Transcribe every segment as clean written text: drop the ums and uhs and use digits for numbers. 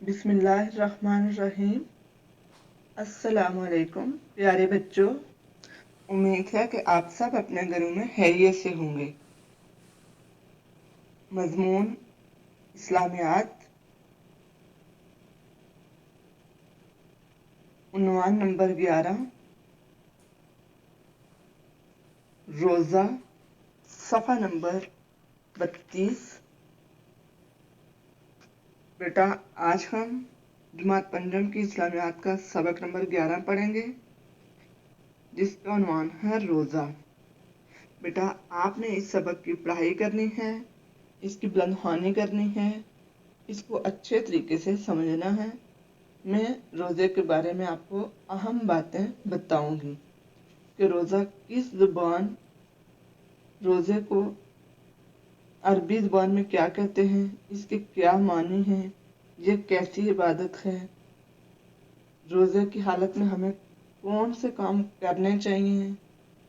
बिस्मिल्लाहिर्रहमानिर्रहीम। अस्सलामुअलैकुम प्यारे बच्चों, उम्मीद है कि आप सब अपने घरों में खैरियत से होंगे। मजमून इस्लामियात, उन्वान नंबर 11, रोज़ा, सफ़ा नंबर 32। बेटा, आज हम जमात पंजम की इस्लामियात का सबक नंबर 11 पढ़ेंगे, जिसका उन्वान है रोज़ा। बेटा, आपने इस सबक की पढ़ाई करनी है, इसकी बुलंदख्वानी करनी है, इसको अच्छे तरीके से समझना है। मैं रोज़े के बारे में आपको अहम बातें बताऊंगी कि रोज़ा किस ज़ुबान, रोज़े को अरबी ज़ुबान में क्या कहते हैं, इसके क्या मानी हैं, ये कैसी इबादत है, रोज़े की हालत में हमें कौन से काम करने चाहिए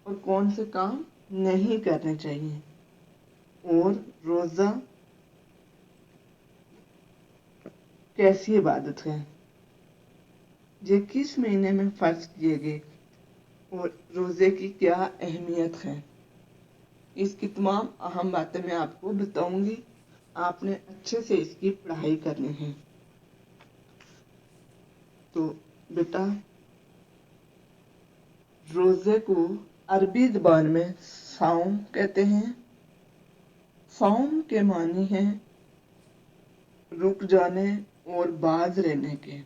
और कौन से काम नहीं करने चाहिए, और रोज़ा कैसी इबादत है, ये किस महीने में फ़र्ज किए गए और रोज़े की क्या अहमियत है। इसकी तमाम अहम बातें मैं आपको बताऊंगी। आपने अच्छे से इसकी पढ़ाई करनी है। तो बेटा, रोज़े को अरबी ज़बान में सौम कहते हैं। सौम के मानी हैं रुक जाने और बाज रहने के।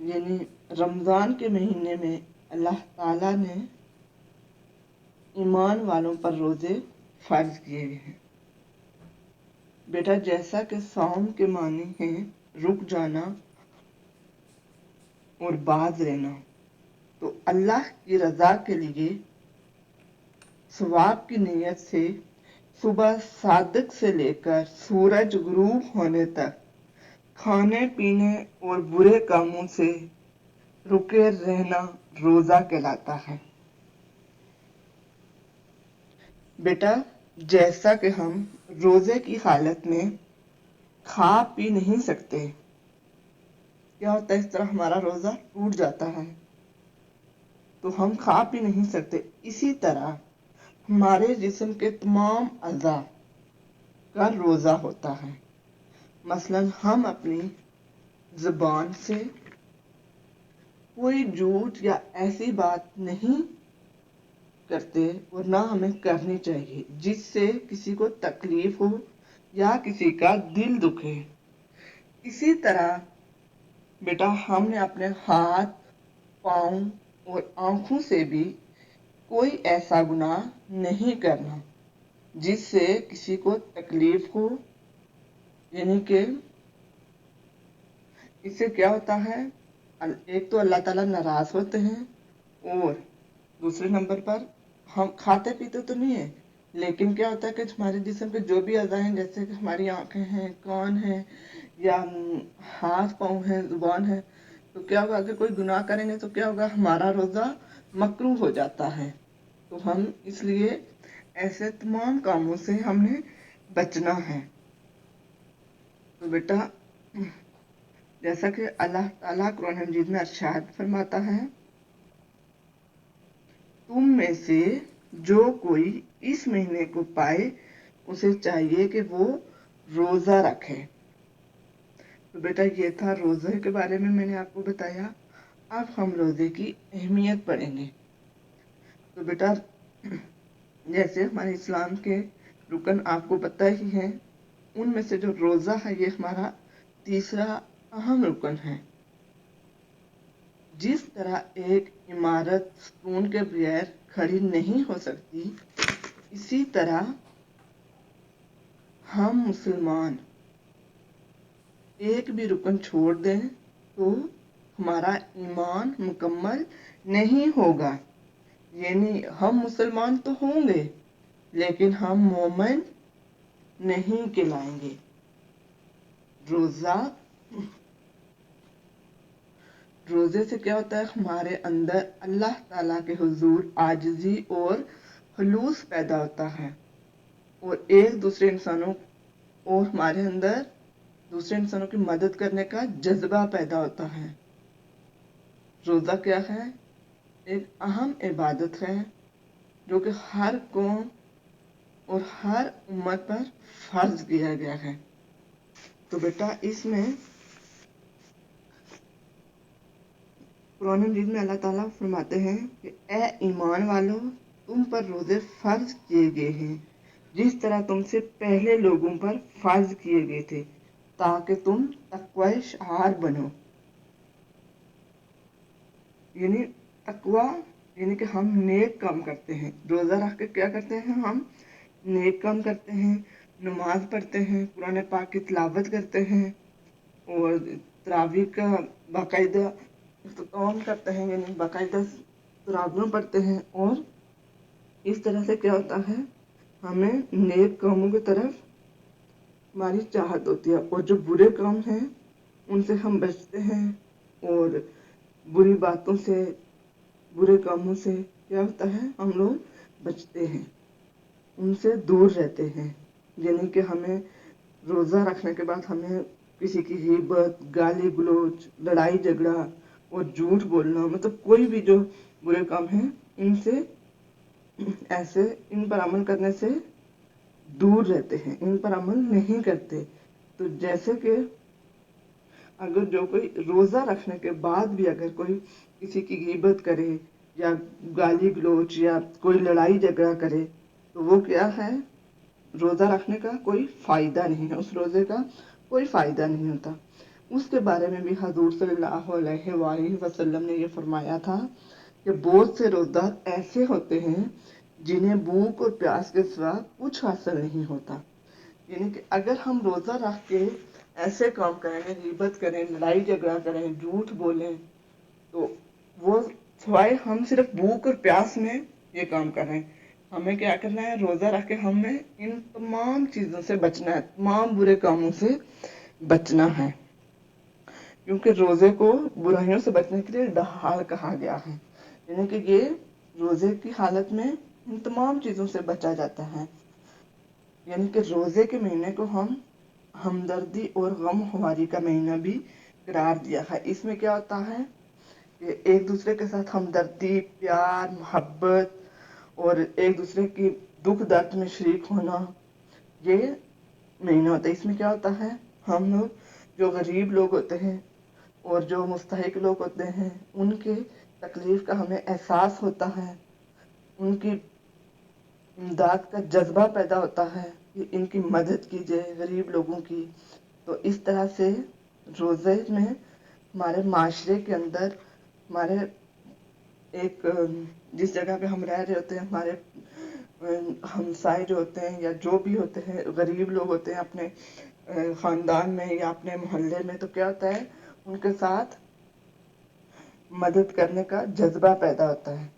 यानी रमज़ान के महीने में अल्लाह ताला ने ईमान वालों पर रोज़े फ़र्ज किए हैं। बेटा, जैसा कि सौम के मानी हैं रुक जाना और बाज रहना, तो अल्लाह की रज़ा के लिए सवाब की नीयत से सुबह सादिक से लेकर सूरज गुरूब होने तक खाने पीने और बुरे कामों से रुके रहना रोज़ा कहलाता है। बेटा, जैसा कि हम रोज़े की हालत में खा पी नहीं सकते, क्या होता है, इस तरह हमारा रोज़ा टूट जाता है, तो हम खा पी नहीं सकते। इसी तरह हमारे जिस्म के तमाम अज़ा का रोज़ा होता है। मसलन हम अपनी ज़ुबान से कोई झूठ या ऐसी बात नहीं करते और ना हमें करनी चाहिए जिससे किसी को तकलीफ हो या किसी का दिल दुखे। इसी तरह बेटा, हमने अपने हाथ, पाँव और आँखों से भी कोई ऐसा गुनाह नहीं करना जिससे किसी को तकलीफ हो। यानी कि इससे क्या होता है, एक तो अल्लाह ताला नाराज़ होते हैं, और दूसरे नंबर पर हम खाते पीते तो नहीं है, लेकिन क्या होता है कि हमारे जिस्म के जो भी अज़ा हैं, जैसे कि हमारी आँखें हैं, कान हैं, या हाथ पाँव हैं, ज़ुबान है, तो क्या होगा, अगर कोई गुनाह करेंगे तो क्या होगा, हमारा रोज़ा मकरूह हो जाता है। तो हम इसलिए ऐसे तमाम कामों से हमने बचना है। तो बेटा, जैसा कि अल्लाह ताला कुरान मजीद में इरशाद फरमाता है, तुम में से जो कोई इस महीने को पाए उसे चाहिए कि वो रोज़ा रखे। तो बेटा, ये था रोज़े के बारे में मैंने आपको बताया। अब हम रोज़े की अहमियत पढ़ेंगे। तो बेटा, जैसे हमारे इस्लाम के रुकन आपको पता ही हैं, उनमें से जो रोज़ा है ये हमारा तीसरा अहम रुकन है। जिस तरह एक इमारत सुकून के बगैर खड़ी नहीं हो सकती, इसी तरह हम मुसलमान एक भी रुकन छोड़ दें तो हमारा ईमान मुकम्मल नहीं होगा। यानी हम मुसलमान तो होंगे लेकिन हम मोमिन नहीं कहलाएंगे। रोज़े से क्या होता है, हमारे अंदर अल्लाह ताला के हुजूर आजिज़ी और खुलूस पैदा होता है, और एक दूसरे इंसानों और हमारे अंदर दूसरे इंसानों की मदद करने का जज्बा पैदा होता है। रोज़ा क्या है? एक अहम इबादत है जो कि हर कौम और हर उम्मत पर फर्ज किया गया है। तो बेटा इसमें कुरान मजीद में अल्लाह ताला फरमाते हैं कि ए ईमान वालों, तुम पर रोजे फर्ज किए गए हैं जिस तरह तुमसे पहले लोगों पर फर्ज किए गए थे, ताकि तुम तकवा शार बनो। यानी तकवा यानी कि हम नेक काम करते हैं। रोज़ा रख के क्या करते हैं? हम नेक काम करते हैं, नमाज पढ़ते हैं, कुरान पाक की तिलावत करते हैं और तरावी का बाकायदा इख्तिताम करते हैं, यानी बाकायदा तरावियाँ पढ़ते हैं। और इस तरह से क्या होता है, हमें नेक कामों की तरफ हमारी चाहत होती है और जो बुरे काम हैं उनसे हम बचते हैं और बुरी बातों से, बुरे कामों से क्या होता है, हम लोग बचते हैं, उनसे दूर रहते हैं। यानी कि हमें रोज़ा रखने के बाद हमें किसी की ग़ीबत, गाली गलौज, लड़ाई झगड़ा और झूठ बोलना, मतलब कोई भी जो बुरे काम हैं इनसे ऐसे इन पर अमल करने से दूर रहते हैं, इन पर अमल नहीं करते। तो जैसे कि अगर जो कोई रोज़ा रखने के बाद भी अगर कोई किसी की ग़ीबत करे या गाली गलौज या कोई लड़ाई झगड़ा करे तो वो क्या है, रोज़ा रखने का कोई फ़ायदा नहीं है, उस रोज़े का कोई फ़ायदा नहीं होता। उसके बारे में भी हज़ूर सल्लल्लाहु अलैहि वसल्लम ने ये फरमाया था कि बहुत से रोज़ादार ऐसे होते हैं जिन्हें भूख और प्यास के सिवा कुछ हासिल नहीं होता। यानी कि अगर हम रोज़ा रख के ऐसे काम करेंगे, ग़ीबत करें, लड़ाई झगड़ा करें, झूठ बोलें, तो वो सिवाय हम सिर्फ भूख और प्यास में ये काम कर रहे हैं। हमें क्या करना है, रोज़ा रख के हमें इन तमाम चीज़ों से बचना है, तमाम बुरे कामों से बचना है, क्योंकि रोज़े को बुराइयों से बचने के लिए ढाल कहा गया है। यानी कि ये रोज़े की हालत में इन तमाम चीज़ों से बचा जाता है। यानी कि रोज़े के महीने को हम हमदर्दी और गमख्वारी का महीना भी करार दिया है। इसमें क्या होता है कि एक दूसरे के साथ हमदर्दी, प्यार, मोहब्बत और एक दूसरे की दुख दर्द में शरीक होना, ये महीना होता है। इसमें क्या होता है, हम लोग जो गरीब लोग होते हैं और जो मुस्तहिक लोग होते हैं उनके तकलीफ का हमें एहसास होता है, उनकी इमदाद का जज्बा पैदा होता है कि इनकी मदद की जाए, गरीब लोगों की। तो इस तरह से रोज़े में हमारे माशरे के अंदर, हमारे एक जिस जगह पे हम रह रहे होते हैं, हमारे हमसाए जो होते हैं या जो भी होते हैं गरीब लोग होते हैं अपने ख़ानदान में या अपने मोहल्ले में, तो क्या होता है, उनके साथ मदद करने का जज्बा पैदा होता है।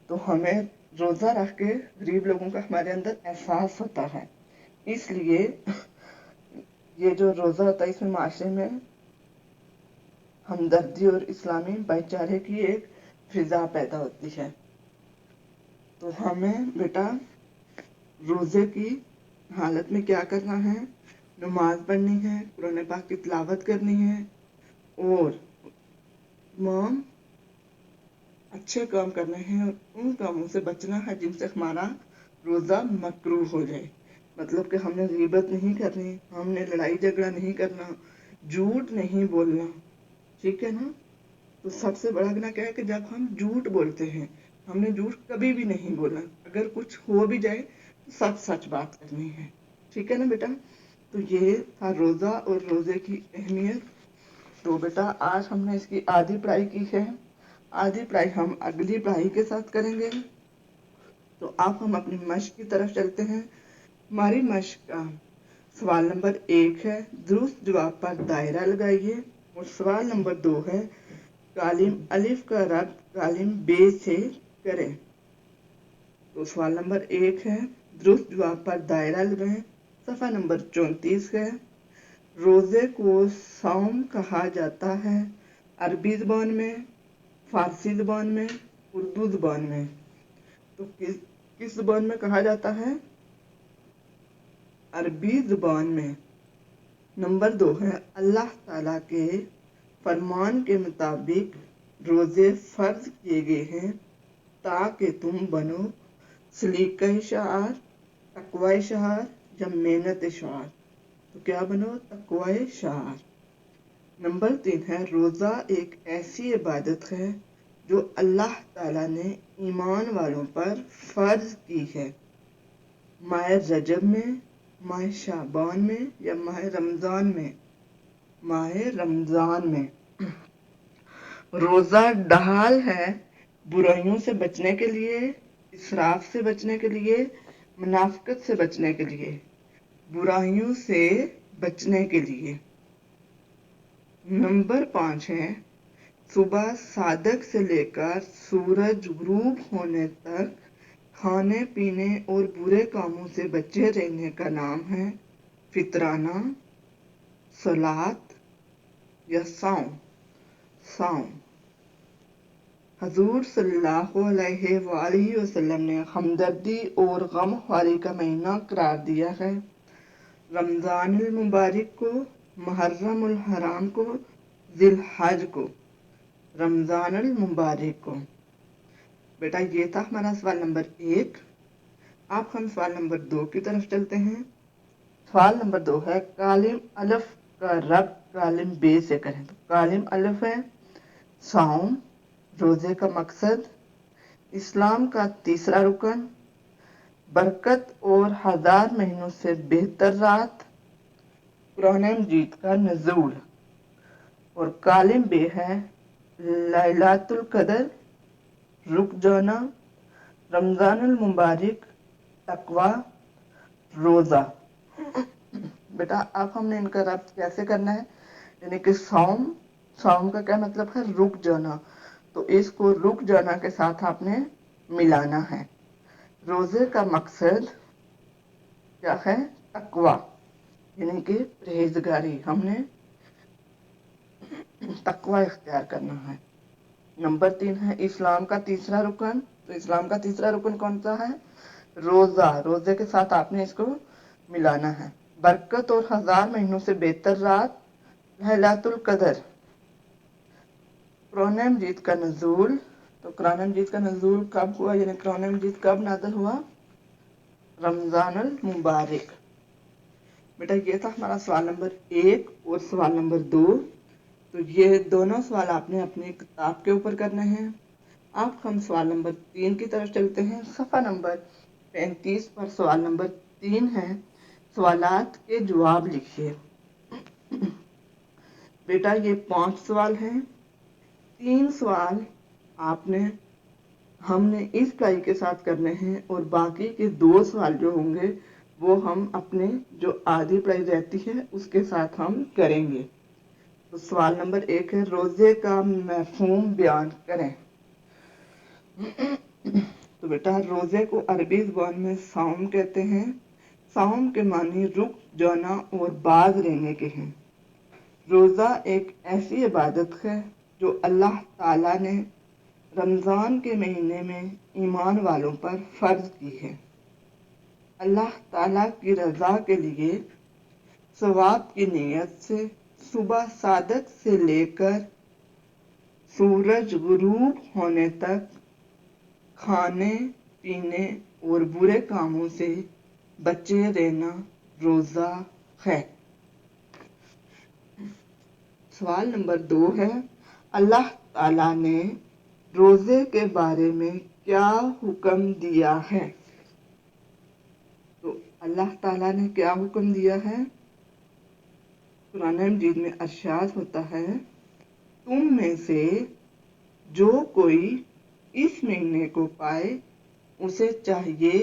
तो हमें रोज़ा रख के गरीब लोगों का हमारे अंदर एहसास होता है। इसलिए ये जो रोज़ा होता है इसमें माशरे में हमदर्दी और इस्लामी भाईचारे की एक फिजा पैदा होती है। तो हमें बेटा रोज़े की हालत में क्या करना है, नमाज पढ़नी है, कुरान पाक की तिलावत करनी है और तमाम अच्छे काम करने हैं और उन कामों से बचना है जिनसे हमारा रोज़ा मकरूह हो जाए। मतलब कि हमने ग़ीबत नहीं करनी, हमने लड़ाई झगड़ा नहीं करना, झूठ नहीं बोलना, ठीक है ना। तो सबसे बड़ा गुनाह क्या है कि जब हम झूठ बोलते हैं, हमने झूठ कभी भी नहीं बोला, अगर कुछ हो भी जाए तो सब सच बात करनी है, ठीक है ना बेटा। तो ये था रोज़ा और रोज़े की अहमियत। तो बेटा आज हमने इसकी आधी पढ़ाई की है, आधी पढ़ाई हम अगली पढ़ाई के साथ करेंगे। तो अब हम अपनी मश्क की तरफ चलते हैं। हमारी मश्क का सवाल नंबर 1 है, दुरुस्त जवाब पर दायरा लगाइए। और सवाल नंबर 2 है, कालिम अलिफ का रब्त कालिम बे से करें। तो सवाल नंबर 1 है, दुरुस्त जवाब पर दायरा लगाएं। सफ़ा नंबर 34 है, रोज़े को सौम कहा जाता है अरबी ज़बान में, फ़ारसी ज़बान में, उर्दू ज़बान में। तो किस ज़बान में कहा जाता है? अरबी ज़बान में। नंबर 2 है अल्लाह ताला के फरमान के मुताबिक रोजे फर्ज किए गए हैं ताकि तुम बनो सलीका शार, तकवा शार या मेहनत शार। तो क्या बनो? तकवा शार। नंबर 3 है रोज़ा एक ऐसी इबादत है जो अल्लाह ताला ने ईमान वालों पर फर्ज की है, माह रजब में, माह शाबान में या माह रमज़ान में। माह रमज़ान में रोज़ा ढाल है बुराइयों से बचने के लिए, इसराफ से बचने के लिए, मुनाफिकत से बचने के लिए, बुराइयों से बचने के लिए। नंबर 5 है सुबह सादक से लेकर सूरज गुरूब होने तक खाने पीने और बुरे कामों से बचे रहने का नाम है फितराना, सलात या साउम। हजूर सल्लल्लाहु अलैहि वसल्लम ने हमदर्दी और गमख्वारी का महीना करार दिया है रमज़ानुल मुबारक को, मुहर्रमुल हराम को, जिलहज को। रमज़ानुल मुबारक को। बेटा ये था हमारा सवाल नंबर 1। अब हम सवाल नंबर 2 की तरफ चलते हैं। सवाल नंबर 2 है कालिम अलिफ का रब कालिम बे से करें। तो कालिम अलिफ है साउम, रोजे का मकसद, इस्लाम का तीसरा रुकन, बरकत और हजार महीनों से बेहतर रात, कुरान मजीद का नज़ूल। और कालिम बे है लैलातुल कदर, रुक जाना, रमज़ानुल मुबारक, तकवा, रोज़ा। बेटा अब हमने इनका रब्त कैसे करना है, यानी कि साउम का क्या मतलब है? रुक जाना। तो इसको रुक जाना के साथ आपने मिलाना है। रोजे का मकसद क्या है? तकवा, यानी कि परहेजगारी। हमने तकवा इख्तियार करना है। नंबर 3 है इस्लाम का तीसरा रुकन। तो इस्लाम का तीसरा रुकन कौन सा है? रोजा। रोजे के साथ आपने इसको मिलाना है। बरकत और हजार महीनों से बेहतर रात, लैलातुल कदर, कुरान मजीद का नज़ूल। तो कुरान मजीद का नज़ूल कब हुआ, यानी कुरान मजीद कब नाज़िल हुआ? रमज़ानुल मुबारक। बेटा ये था हमारा सवाल नंबर 1 और सवाल नंबर 2। तो ये दोनों सवाल आपने अपनी किताब के ऊपर करने हैं। अब हम सवाल नंबर 3 की तरफ चलते हैं। सफ़ा नंबर 35 पर सवाल नंबर 3 है सवालात के जवाब लिखिए। बेटा ये 5 सवाल हैं। 3 सवाल हमने इस प्लाई के साथ करने हैं और बाकी के 2 सवाल जो होंगे वो हम अपने जो आधी प्लाई रहती है उसके साथ हम करेंगे। तो सवाल नंबर 1 है रोजे का मफ़हूम बयान करें। तो बेटा रोजे को अरबी ज़ुबान में साउम कहते हैं। साउम के मानी रुक जाना और बाज रहने के हैं। रोज़ा एक ऐसी इबादत है जो अल्लाह ताला ने रमज़ान के महीने में ईमान वालों पर फ़र्ज की है। अल्लाह ताला की रज़ा के लिए सवाब की नीयत से सुबह सादक से लेकर सूरज गुरूब होने तक खाने पीने और बुरे कामों से बचे रहना रोज़ा है। सवाल नंबर 2 है अल्लाह ताला ने रोजे के बारे में क्या हुक्म दिया है। तो अल्लाह ताला ने क्या हुक्म दिया है? कुरान मजीद में इरशाद होता है तुम में से जो कोई इस महीने को पाए उसे चाहिए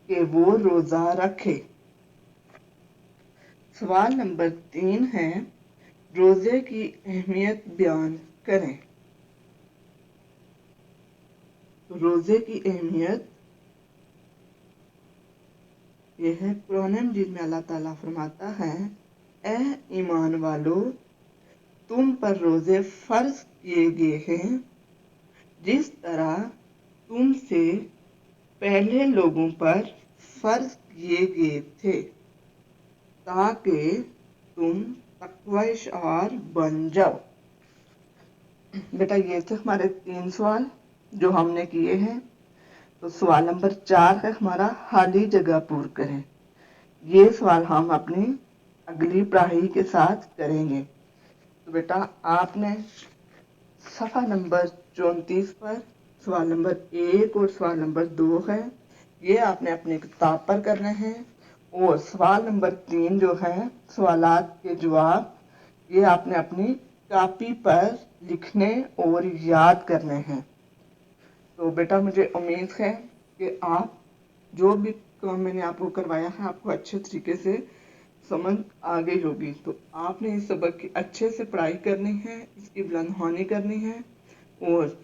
कि वो रोजा रखे। सवाल नंबर 3 है रोजे की अहमियत बयान करें। तो रोजे की अहमियत यह है कुरान मजीद में अल्लाह ताला फरमाता है ए ईमान वालो तुम पर रोजे फर्ज किए गए हैं जिस तरह तुमसे पहले लोगों पर फर्ज किए गए थे ताकि तुम तकवश और बन जाओ। बेटा ये थे हमारे 3 सवाल जो हमने किए हैं। तो सवाल नंबर 4 है हमारा खाली जगह पूर्ण करें। ये सवाल हम अपनी अगली पढ़ाई के साथ करेंगे। तो बेटा आपने सफ़ा नंबर 34 पर सवाल नंबर 1 और सवाल नंबर 2 है, ये आपने अपनी किताब पर करने हैं। और सवाल नंबर 3 जो है सवालात के जवाब, ये आपने अपनी कॉपी पर लिखने और याद करने हैं। तो बेटा मुझे उम्मीद है कि आप जो भी काम मैंने आपको करवाया है आपको अच्छे तरीके से समझ आ गई होगी। तो आपने इस सबक की अच्छे से पढ़ाई करनी है, इसकी बुलंदहानी करनी है और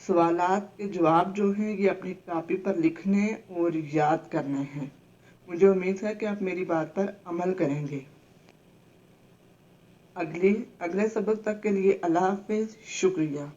सवालात के जवाब जो हैं ये अपनी कॉपी पर लिखने और याद करने हैं। मुझे उम्मीद है कि आप मेरी बात पर अमल करेंगे। अगले सबक तक के लिए अल्लाह हाफिज़, शुक्रिया।